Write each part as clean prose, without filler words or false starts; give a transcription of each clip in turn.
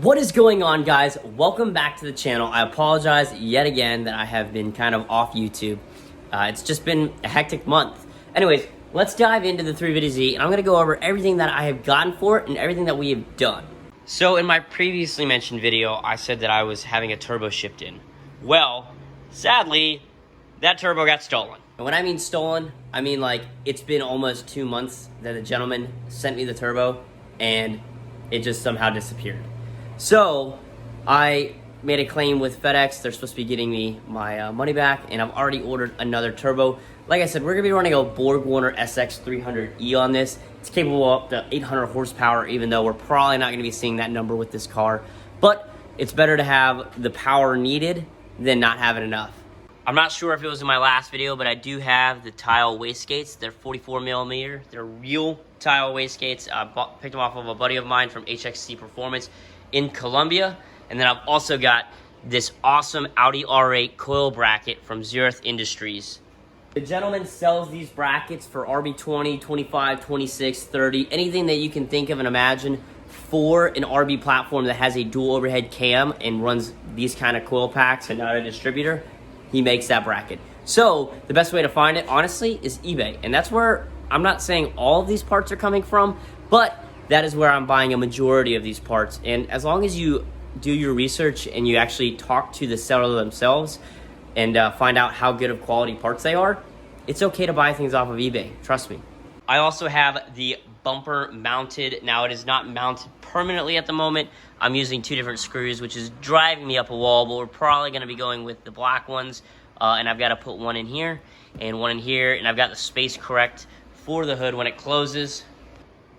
What is going on, guys? Welcome back to the channel. I apologize yet again that I have been kind of off YouTube. It's just been a hectic month. Anyways, let's dive into the 350Z, and I'm going to go over everything that I have gotten for it and everything that we have done. So in my previously mentioned video, I said that I was having a turbo shipped in. Well, sadly, that turbo got stolen. And when I mean stolen, I mean like it's been almost 2 months that the gentleman sent me the turbo, and it just somehow disappeared. So I made a claim with FedEx. They're supposed to be getting me my money back, and I've already ordered another turbo. Like I said, we're gonna be running a BorgWarner SX300E on this. It's capable of up to 800 horsepower, even though we're probably not gonna be seeing that number with this car. But it's better to have the power needed than not having enough. I'm not sure if it was in my last video, but I do have the tile wastegates. They're 44 millimeter. They're real tile wastegates. I picked them off of a buddy of mine from HXC Performance in Colombia. And then I've also got this awesome Audi R8 coil bracket from Zurich Industries. The gentleman sells these brackets for RB20, 25, 26, 30, anything that you can think of and imagine for an RB platform that has a dual overhead cam and runs these kind of coil packs and not a distributor. He makes that bracket. So the best way to find it, honestly, is eBay. And that's where, I'm not saying all of these parts are coming from, but that is where I'm buying a majority of these parts. And as long as you do your research and you actually talk to the seller themselves and find out how good of quality parts they are, it's okay to buy things off of eBay, trust me. I also have the bumper mounted. Now it is not mounted permanently at the moment. I'm using 2 different screws, which is driving me up a wall, but we're probably gonna be going with the black ones. And I've gotta put one in here and one in here, and I've got the space correct for the hood when it closes.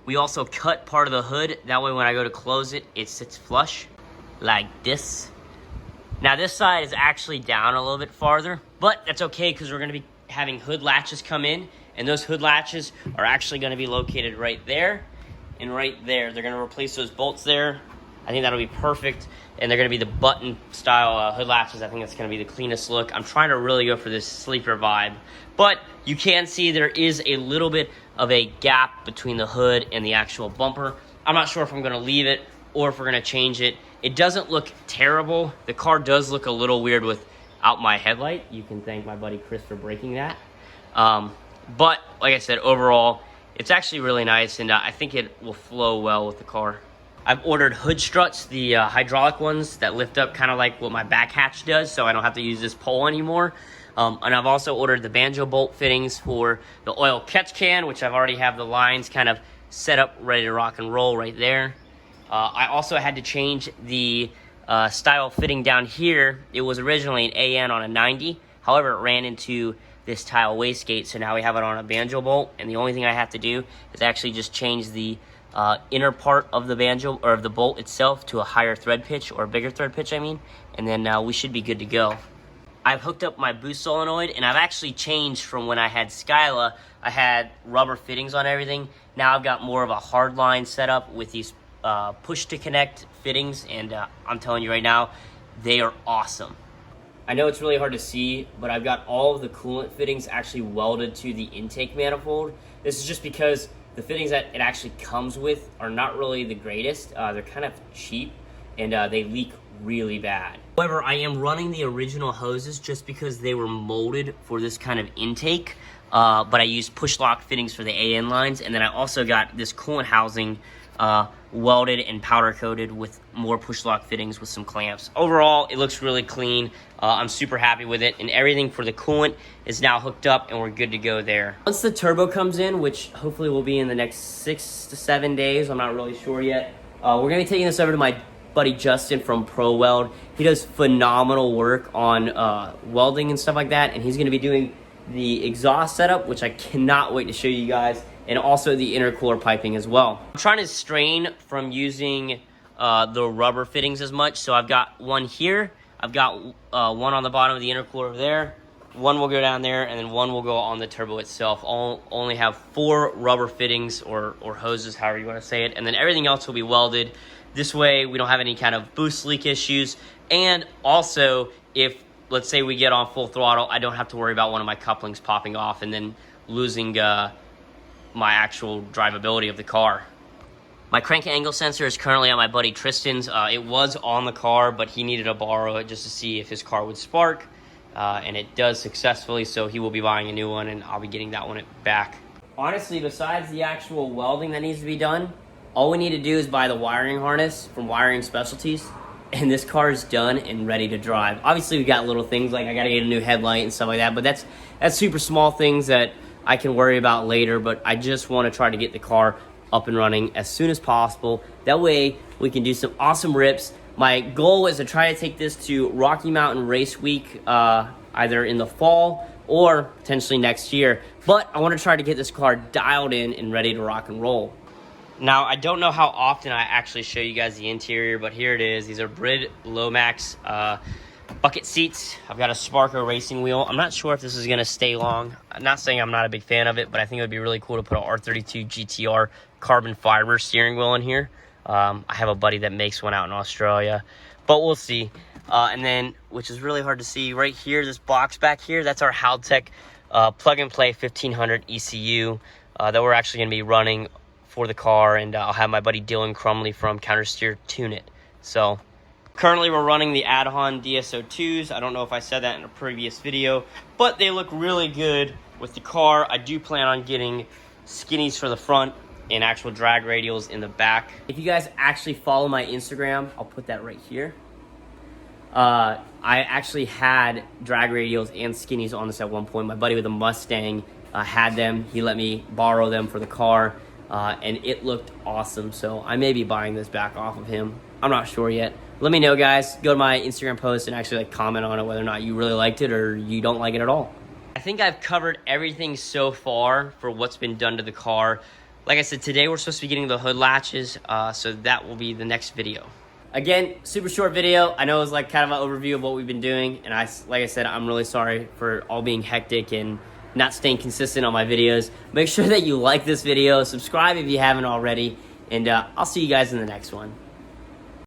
We also cut part of the hood. That way when I go to close it, it sits flush like this. Now this side is actually down a little bit farther, but that's okay because we're gonna be having hood latches come in, and those hood latches are actually gonna be located right there and right there. They're gonna replace those bolts there. I think that'll be perfect. And they're gonna be the button style hood latches. I think that's gonna be the cleanest look. I'm trying to really go for this sleeper vibe, but you can see there is a little bit of a gap between the hood and the actual bumper. I'm not sure if I'm gonna leave it or if we're gonna change it. It doesn't look terrible. The car does look a little weird without my headlight. You can thank my buddy Chris for breaking that. But like I said, overall, it's actually really nice, and I think it will flow well with the car. I've ordered hood struts, the hydraulic ones that lift up kind of like what my back hatch does, so I don't have to use this pole anymore. And I've also ordered the banjo bolt fittings for the oil catch can, which I've already have the lines kind of set up, ready to rock and roll right there. I also had to change the style fitting down here. It was originally an AN on a 90. However, it ran into this tile wastegate, so now we have it on a banjo bolt. And the only thing I have to do is actually just change the inner part of the banjo, or of the bolt itself, to a higher thread pitch, or a bigger thread pitch, I mean. And then we should be good to go. I've hooked up my boost solenoid, and I've actually changed from when I had Skyla. I had rubber fittings on everything. Now I've got more of a hard line setup with these push to connect fittings, and I'm telling you right now, they are awesome. I know it's really hard to see, but I've got all of the coolant fittings actually welded to the intake manifold. This is just because the fittings that it actually comes with are not really the greatest. They're kind of cheap, and they leak really bad. However, I am running the original hoses just because they were molded for this kind of intake, but I used push lock fittings for the AN lines, and then I also got this coolant housing welded and powder coated with more push lock fittings with some clamps. Overall, it looks really clean. I'm super happy with it, and everything for the coolant is now hooked up, and we're good to go there. Once the turbo comes in, which hopefully will be in the next 6 to 7 days, I'm not really sure yet, we're gonna be taking this over to my buddy Justin from Pro Weld. He does phenomenal work on welding and stuff like that, and he's gonna be doing the exhaust setup, which I cannot wait to show you guys, and also the intercooler piping as well. I'm trying to strain from using the rubber fittings as much, so I've got one here, I've got one on the bottom of the intercooler over there, one will go down there, and then one will go on the turbo itself. I'll only have 4 rubber fittings or hoses, however you want to say it, and then everything else will be welded. This way we don't have any kind of boost leak issues, and also if, let's say, we get on full throttle, I don't have to worry about one of my couplings popping off and then losing my actual drivability of the car. My crank angle sensor is currently at my buddy Tristan's. It was on the car, but he needed to borrow it just to see if his car would spark. And it does successfully, so he will be buying a new one, and I'll be getting that one back. Honestly, besides the actual welding that needs to be done, all we need to do is buy the wiring harness from Wiring Specialties, and this car is done and ready to drive. Obviously, we got little things like I gotta get a new headlight and stuff like that, but that's super small things that I can worry about later, but I just wanna try to get the car up and running as soon as possible. That way we can do some awesome rips. My goal is to try to take this to Rocky Mountain Race Week, either in the fall or potentially next year. But I want to try to get this car dialed in and ready to rock and roll. Now, I don't know how often I actually show you guys the interior, but here it is. These are Brid Lomax bucket seats. I've got a Sparco racing wheel. I'm not sure if this is going to stay long. I'm not saying I'm not a big fan of it, but I think it would be really cool to put an R32 GTR carbon fiber steering wheel in here. I have a buddy that makes one out in Australia, but we'll see. And then, which is really hard to see, right here, this box back here, that's our Haltech plug-and-play 1500 ECU that we're actually going to be running for the car, and I'll have my buddy Dylan Crumley from Countersteer tune it. So currently we're running the Adhon DSO2s. I don't know if I said that in a previous video, but they look really good with the car. I do plan on getting skinnies for the front and actual drag radials in the back. If you guys actually follow my Instagram, I'll put that right here. I actually had drag radials and skinnies on this at one point. My buddy with a Mustang had them. He let me borrow them for the car, and it looked awesome. So I may be buying this back off of him. I'm not sure yet. Let me know, guys. Go to my Instagram post and actually comment on it, whether or not you really liked it or you don't like it at all. I think I've covered everything so far for what's been done to the car. Like I said, today we're supposed to be getting the hood latches, so that will be the next video. Again, super short video. I know it was like kind of an overview of what we've been doing, and like I said, I'm really sorry for all being hectic and not staying consistent on my videos. Make sure that you like this video, subscribe if you haven't already, and I'll see you guys in the next one.